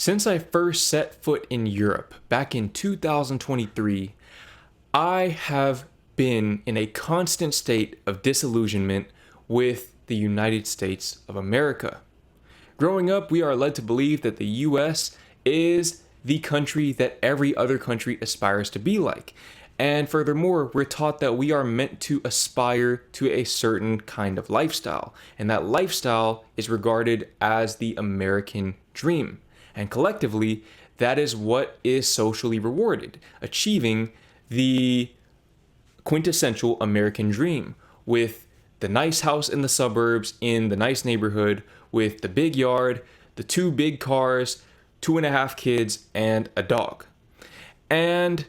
Since I first set foot in Europe back in 2023, I have been in a constant state of disillusionment with the United States of America. Growing up, we are led to believe that the US is the country that every other country aspires to be like. And furthermore, we're taught that we are meant to aspire to a certain kind of lifestyle. And that lifestyle is regarded as the American dream. And collectively, that is what is socially rewarded, achieving the quintessential American dream with the nice house in the suburbs, in the nice neighborhood, with the big yard, the 2 big cars, 2.5 kids, and a dog. And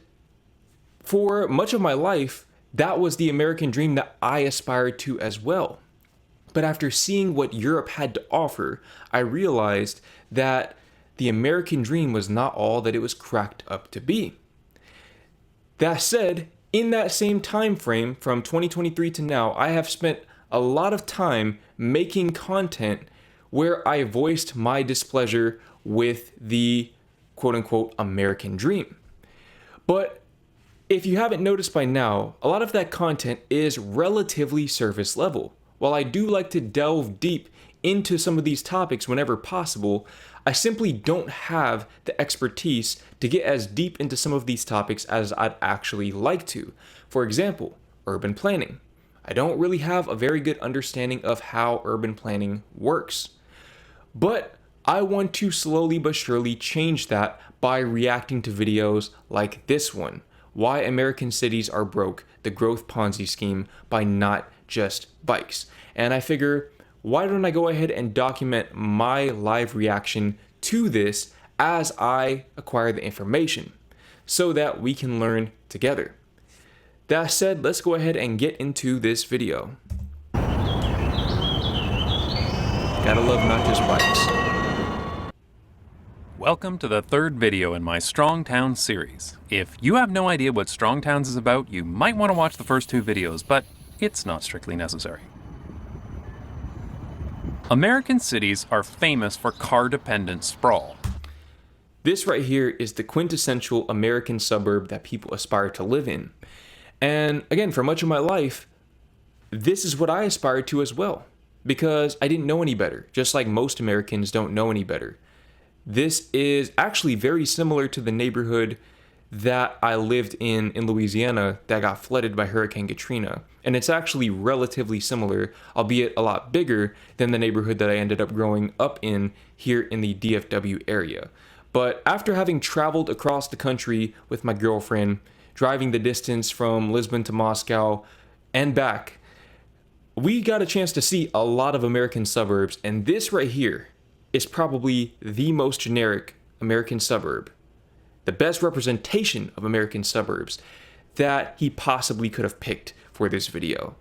for much of my life, that was the American dream that I aspired to as well. But after seeing what Europe had to offer, I realized that the American dream was not all that it was cracked up to be. That said, in that same time frame from 2023 to now, I have spent a lot of time making content where I voiced my displeasure with the quote-unquote American dream. But if you haven't noticed by now, a lot of that content is relatively surface level. While I do like to delve deep into some of these topics whenever possible, I simply don't have the expertise to get as deep into some of these topics as I'd actually like to. For example, urban planning. I don't really have a very good understanding of how urban planning works. But I want to slowly but surely change that by reacting to videos like this one. Why American cities are broke, the growth Ponzi scheme by not just bikes. And I figure, why don't I go ahead and document my live reaction to this as I acquire the information so that we can learn together. That said, let's go ahead and get into this video. Gotta love not just bikes. Welcome to the third video in my Strong Towns series. If you have no idea what Strong Towns is about, you might want to watch the first 2 videos, but it's not strictly necessary. American cities are famous for car-dependent sprawl. This right here is the quintessential American suburb that people aspire to live in. And again, for much of my life, this is what I aspired to as well, because I didn't know any better, just like most Americans don't know any better. This is actually very similar to the neighborhood that I lived in Louisiana that got flooded by Hurricane Katrina. And it's actually relatively similar, albeit a lot bigger than the neighborhood that I ended up growing up in here in the DFW area. But after having traveled across the country with my girlfriend, driving the distance from Lisbon to Moscow and back, we got a chance to see a lot of American suburbs, and this right here is probably the most generic American suburb, the best representation of American suburbs that he possibly could have picked for this video.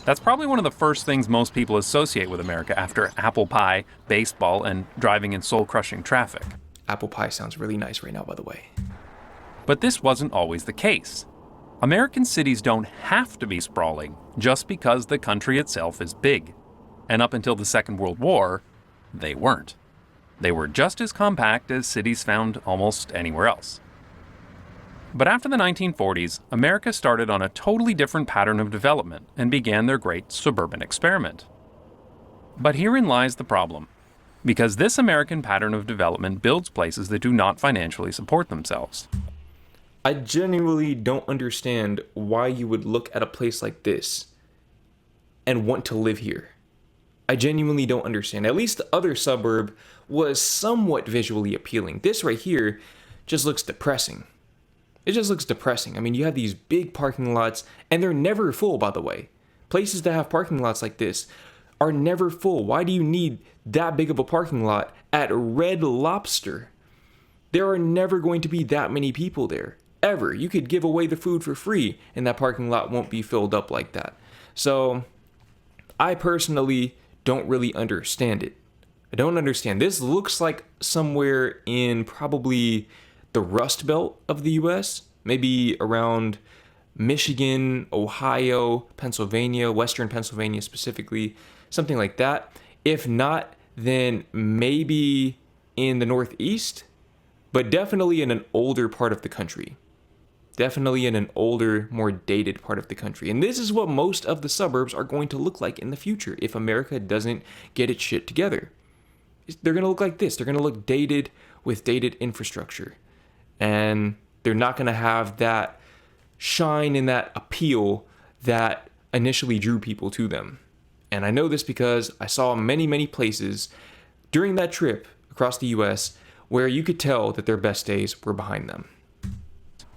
That's probably one of the first things most people associate with America after apple pie, baseball, and driving in soul-crushing traffic. Apple pie sounds really nice right now, by the way. But this wasn't always the case. American cities don't have to be sprawling just because the country itself is big. And up until the Second World War, they weren't. They were just as compact as cities found almost anywhere else. But after the 1940s, America started on a totally different pattern of development and began their great suburban experiment. But herein lies the problem. Because this American pattern of development builds places that do not financially support themselves. I genuinely don't understand why you would look at a place like this and want to live here. I genuinely don't understand. At least the other suburb was somewhat visually appealing. This right here just looks depressing. It just looks depressing. I mean, you have these big parking lots, and they're never full, by the way. Places that have parking lots like this are never full. Why do you need that big of a parking lot at Red Lobster? There are never going to be that many people there, ever. You could give away the food for free, and that parking lot won't be filled up like that. So, I personally don't really understand it. I don't understand. This looks like somewhere in probably the Rust Belt of the US, maybe around Michigan, Ohio, Pennsylvania, Western Pennsylvania specifically, something like that. If not, then maybe in the Northeast, but definitely in an older part of the country. Definitely in an older, more dated part of the country. And this is what most of the suburbs are going to look like in the future if America doesn't get its shit together. They're going to look like this. They're going to look dated with dated infrastructure. And they're not going to have that shine and that appeal that initially drew people to them. And I know this because I saw many, many places during that trip across the US where you could tell that their best days were behind them.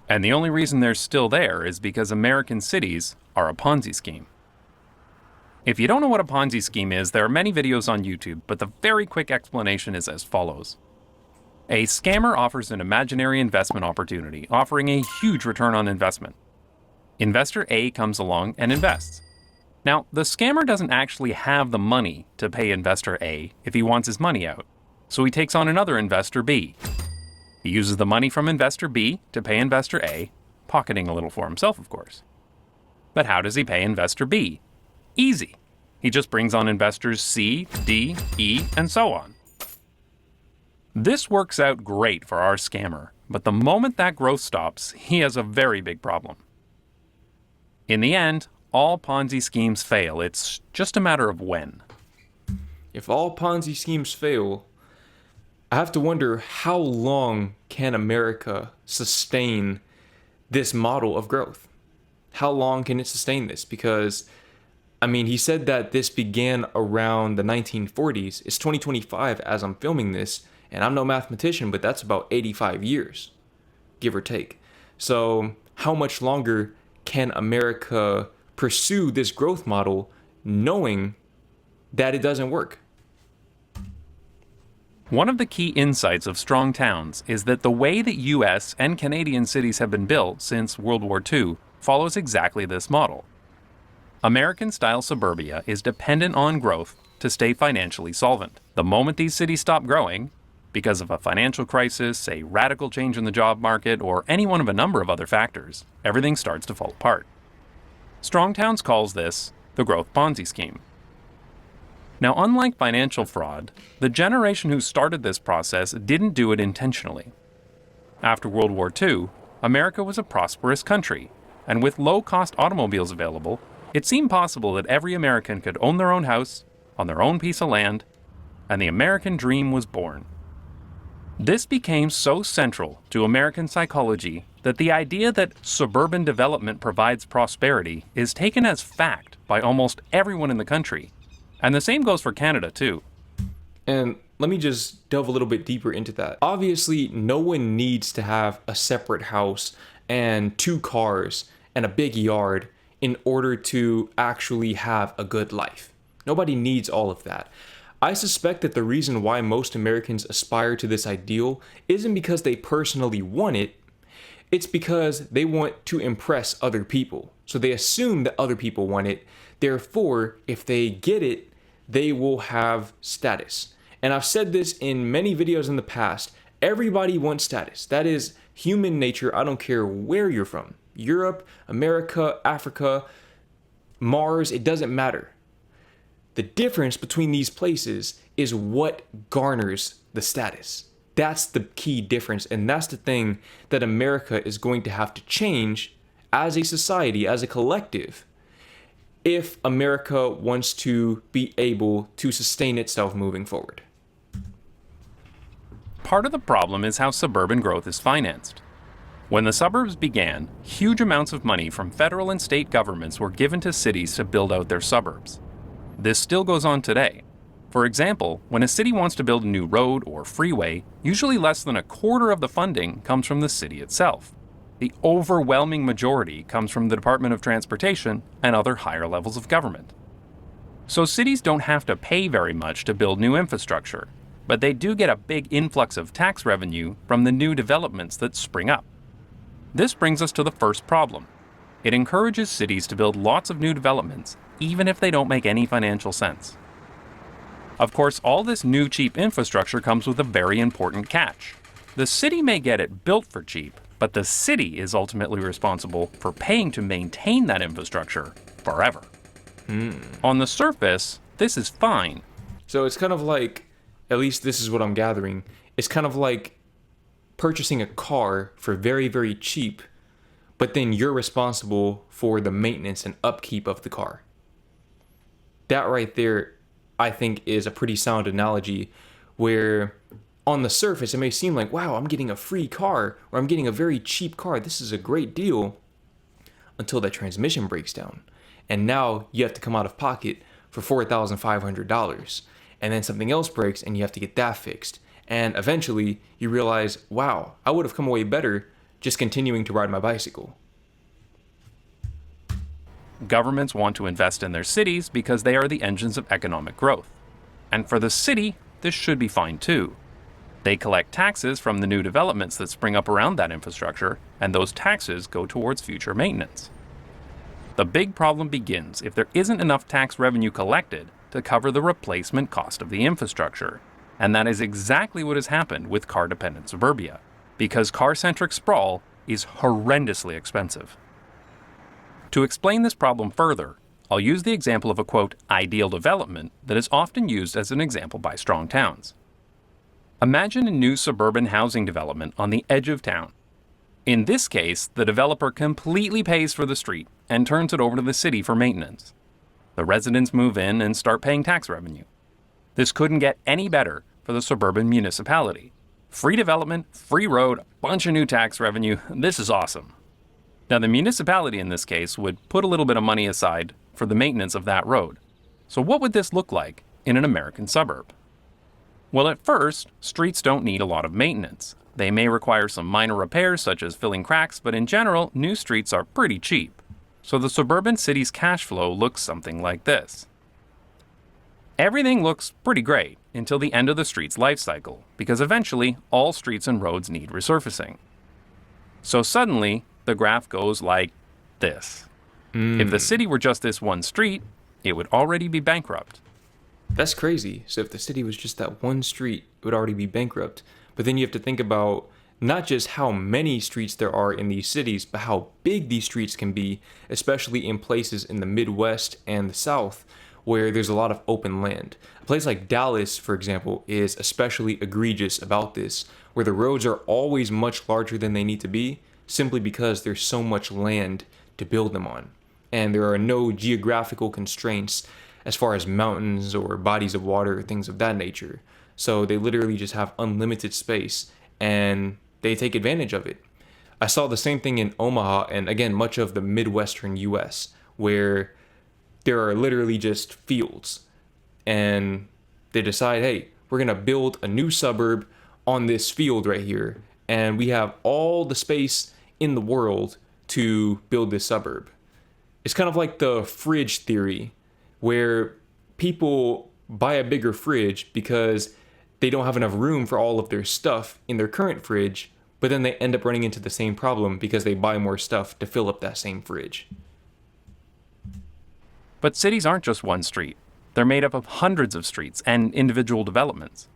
And the only reason they're still there is because American cities are a Ponzi scheme. If you don't know what a Ponzi scheme is, there are many videos on YouTube, but the very quick explanation is as follows. A scammer offers an imaginary investment opportunity, offering a huge return on investment. Investor A comes along and invests. Now, the scammer doesn't actually have the money to pay Investor A if he wants his money out, so he takes on another Investor B. He uses the money from Investor B to pay Investor A, pocketing a little for himself, of course. But how does he pay Investor B? Easy. He just brings on investors C, D, E, and so on. This works out great for our scammer, but the moment that growth stops, he has a very big problem. In the end, all Ponzi schemes fail. It's just a matter of when. If all Ponzi schemes fail, I have to wonder how long can America sustain this model of growth? How long can it sustain this? Because, I mean, he said that this began around the 1940s. It's 2025 as I'm filming this, and I'm no mathematician, but that's about 85 years, give or take. So how much longer can America pursue this growth model knowing that it doesn't work? One of the key insights of strong towns is that the way that US and Canadian cities have been built since World War II follows exactly this model. American-style suburbia is dependent on growth to stay financially solvent. The moment these cities stop growing, because of a financial crisis, a radical change in the job market, or any one of a number of other factors, everything starts to fall apart. Strong Towns calls this the growth Ponzi scheme. Now, unlike financial fraud, the generation who started this process didn't do it intentionally. After World War II, America was a prosperous country, and with low-cost automobiles available, it seemed possible that every American could own their own house, on their own piece of land, and the American dream was born. This became so central to American psychology that the idea that suburban development provides prosperity is taken as fact by almost everyone in the country. And the same goes for Canada, too. And let me just delve a little bit deeper into that. Obviously, no one needs to have a separate house and 2 cars and a big yard in order to actually have a good life. Nobody needs all of that. I suspect that the reason why most Americans aspire to this ideal isn't because they personally want it, it's because they want to impress other people. So they assume that other people want it. Therefore, if they get it, they will have status. And I've said this in many videos in the past. Everybody wants status. That is human nature. I don't care where you're from. Europe, America, Africa, Mars, it doesn't matter. The difference between these places is what garners the status. That's the key difference, and that's the thing that America is going to have to change as a society, as a collective, if America wants to be able to sustain itself moving forward. Part of the problem is how suburban growth is financed. When the suburbs began, huge amounts of money from federal and state governments were given to cities to build out their suburbs. This still goes on today. For example, when a city wants to build a new road or freeway, usually less than a quarter of the funding comes from the city itself. The overwhelming majority comes from the Department of Transportation and other higher levels of government. So cities don't have to pay very much to build new infrastructure, but they do get a big influx of tax revenue from the new developments that spring up. This brings us to the first problem. It encourages cities to build lots of new developments, even if they don't make any financial sense. Of course, all this new cheap infrastructure comes with a very important catch. The city may get it built for cheap, but the city is ultimately responsible for paying to maintain that infrastructure forever. On the surface, this is fine. So it's kind of like, at least this is what I'm gathering, It's kind of like purchasing a car for very, very cheap, but then you're responsible for the maintenance and upkeep of the car. That right there, I think, is a pretty sound analogy where on the surface it may seem like, wow, I'm getting a free car or I'm getting a very cheap car. This is a great deal until that transmission breaks down. And now you have to come out of pocket for $4,500. And then something else breaks and you have to get that fixed. And eventually you realize, wow, I would have come away better just continuing to ride my bicycle. Governments want to invest in their cities because they are the engines of economic growth. And for the city, this should be fine too. They collect taxes from the new developments that spring up around that infrastructure, and those taxes go towards future maintenance. The big problem begins if there isn't enough tax revenue collected to cover the replacement cost of the infrastructure. And that is exactly what has happened with car-dependent suburbia, because car-centric sprawl is horrendously expensive. To explain this problem further, I'll use the example of a, quote, ideal development that is often used as an example by strong towns. Imagine a new suburban housing development on the edge of town. In this case, the developer completely pays for the street and turns it over to the city for maintenance. The residents move in and start paying tax revenue. This couldn't get any better for the suburban municipality. Free development, free road, bunch of new tax revenue. This is awesome. Now, the municipality in this case would put a little bit of money aside for the maintenance of that road. So what would this look like in an American suburb? Well, at first, streets don't need a lot of maintenance. They may require some minor repairs such as filling cracks, but in general, new streets are pretty cheap. So the suburban city's cash flow looks something like this. Everything looks pretty great until the end of the street's life cycle, because eventually all streets and roads need resurfacing. So suddenly, the graph goes like this. If the city were just this one street, it would already be bankrupt. That's crazy. So if the city was just that one street, it would already be bankrupt. But then you have to think about not just how many streets there are in these cities, but how big these streets can be, especially in places in the Midwest and the South, where there's a lot of open land. A place like Dallas, for example, is especially egregious about this, where the roads are always much larger than they need to be, simply because there's so much land to build them on. And there are no geographical constraints as far as mountains or bodies of water or things of that nature. So they literally just have unlimited space and they take advantage of it. I saw the same thing in Omaha and again, much of the Midwestern US, where there are literally just fields and they decide, hey, we're going to build a new suburb on this field right here. And we have all the space in the world to build this suburb. It's kind of like the fridge theory, where people buy a bigger fridge because they don't have enough room for all of their stuff in their current fridge, but then they end up running into the same problem because they buy more stuff to fill up that same fridge. But cities aren't just one street. They're made up of hundreds of streets and individual developments.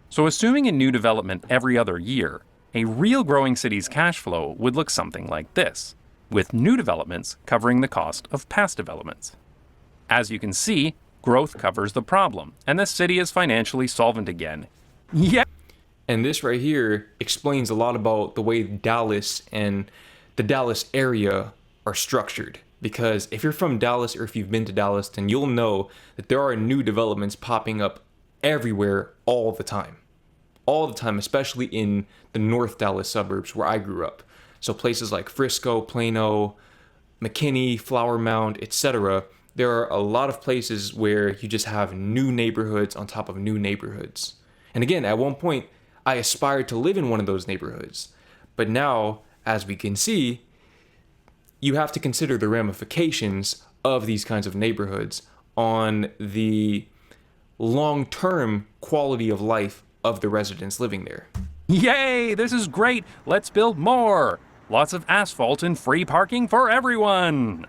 So assuming a new development every other year, a real growing city's cash flow would look something like this, with new developments covering the cost of past developments. As you can see, growth covers the problem, and the city is financially solvent again. Yeah. And this right here explains a lot about the way Dallas and the Dallas area are structured. Because if you're from Dallas or if you've been to Dallas, then you'll know that there are new developments popping up everywhere all the time. All the time, especially in the North Dallas suburbs where I grew up. So places like Frisco, Plano, McKinney, Flower Mound, etc. There are a lot of places where you just have new neighborhoods on top of new neighborhoods. And again, at one point, I aspired to live in one of those neighborhoods. But now, as we can see, you have to consider the ramifications of these kinds of neighborhoods on the long-term quality of life of the residents living there. Yay, this is great. Let's build more. Lots of asphalt and free parking for everyone.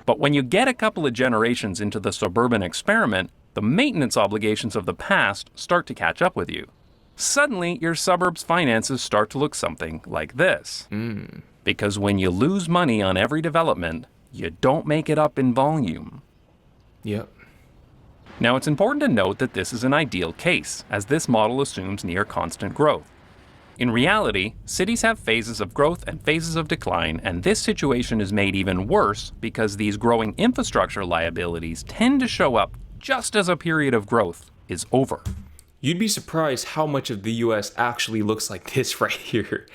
But when you get a couple of generations into the suburban experiment, the maintenance obligations of the past start to catch up with you. Suddenly, your suburb's finances start to look something like this. Because when you lose money on every development, you don't make it up in volume. Yep. Now, it's important to note that this is an ideal case, as this model assumes near constant growth. In reality, cities have phases of growth and phases of decline, and this situation is made even worse because these growing infrastructure liabilities tend to show up just as a period of growth is over. You'd be surprised how much of the US actually looks like this right here.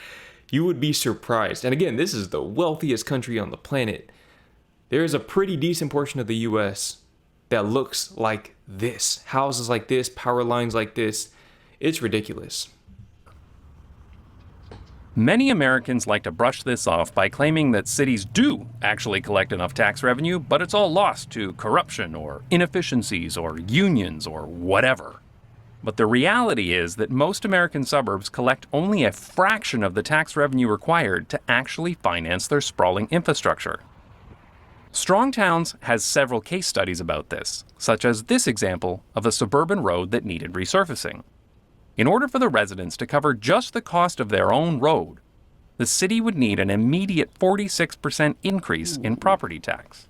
You would be surprised. And again, this is the wealthiest country on the planet. There is a pretty decent portion of the US that looks like this. Houses like this, power lines like this. It's ridiculous. Many Americans like to brush this off by claiming that cities do actually collect enough tax revenue, but it's all lost to corruption or inefficiencies or unions or whatever. But the reality is that most American suburbs collect only a fraction of the tax revenue required to actually finance their sprawling infrastructure. Strong Towns has several case studies about this, such as this example of a suburban road that needed resurfacing. In order for the residents to cover just the cost of their own road, the city would need an immediate 46% increase in property tax.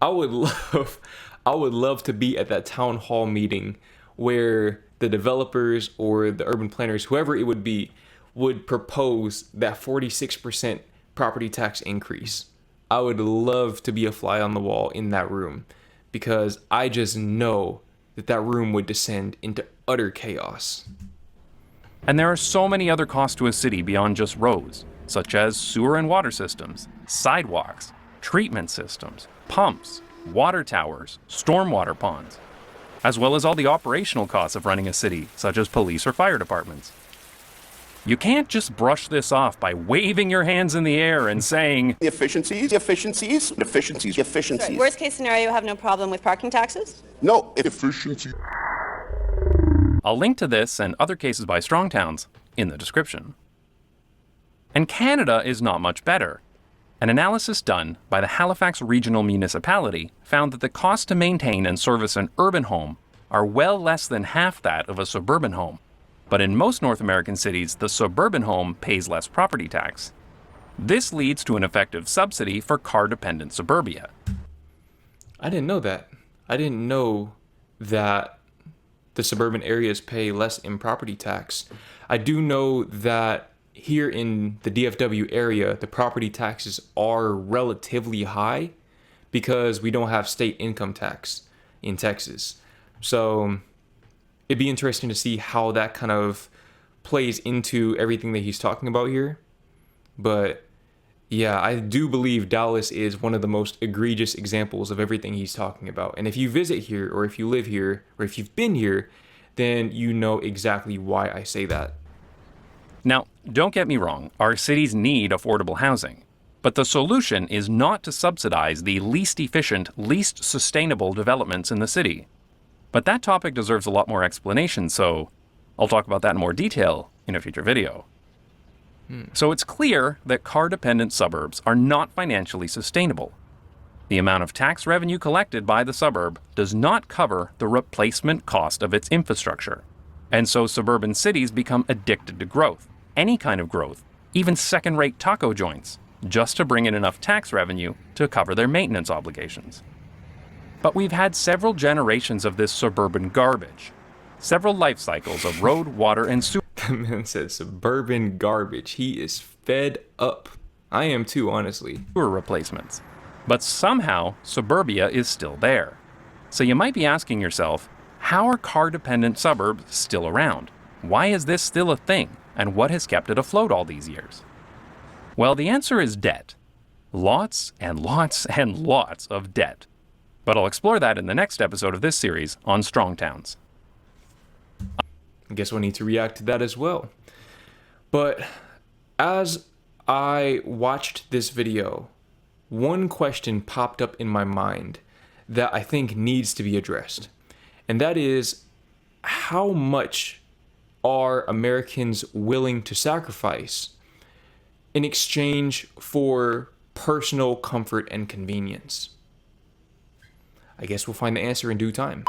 I would love to be at that town hall meeting where the developers or the urban planners, whoever it would be, would propose that 46% property tax increase. I would love to be a fly on the wall in that room because I just know that room would descend into utter chaos. And there are so many other costs to a city beyond just roads, such as sewer and water systems, sidewalks, treatment systems, pumps, water towers, stormwater ponds, as well as all the operational costs of running a city, such as police or fire departments. You can't just brush this off by waving your hands in the air and saying, Efficiencies. Sorry, worst case scenario, you have no problem with parking taxes? No, efficiency. I'll link to this and other cases by Strong Towns in the description. And Canada is not much better. An analysis done by the Halifax Regional Municipality found that the cost to maintain and service an urban home are well less than half that of a suburban home. But in most North American cities, the suburban home pays less property tax. This leads to an effective subsidy for car-dependent suburbia. I didn't know that. I didn't know that the suburban areas pay less in property tax. I do know that here in the DFW area, the property taxes are relatively high because we don't have state income tax in Texas. So it'd be interesting to see how that kind of plays into everything that he's talking about here. But yeah, I do believe Dallas is one of the most egregious examples of everything he's talking about. And if you visit here, or if you live here, or if you've been here, then you know exactly why I say that. Now, don't get me wrong, our cities need affordable housing. But the solution is not to subsidize the least efficient, least sustainable developments in the city. But that topic deserves a lot more explanation, so I'll talk about that in more detail in a future video. So it's clear that car-dependent suburbs are not financially sustainable. The amount of tax revenue collected by the suburb does not cover the replacement cost of its infrastructure. And so suburban cities become addicted to growth, any kind of growth, even second-rate taco joints, just to bring in enough tax revenue to cover their maintenance obligations. But we've had several generations of this suburban garbage, several life cycles of road, water, and sewer. The man said suburban garbage. He is fed up. I am too, honestly. Replacements. But somehow, suburbia is still there. So you might be asking yourself, how are car-dependent suburbs still around? Why is this still a thing? And what has kept it afloat all these years? Well, the answer is debt. Lots and lots and lots of debt. But I'll explore that in the next episode of this series on Strong Towns. I guess we'll need to react to that as well. But as I watched this video, one question popped up in my mind that I think needs to be addressed. And that is, how much are Americans willing to sacrifice in exchange for personal comfort and convenience? I guess we'll find the answer in due time.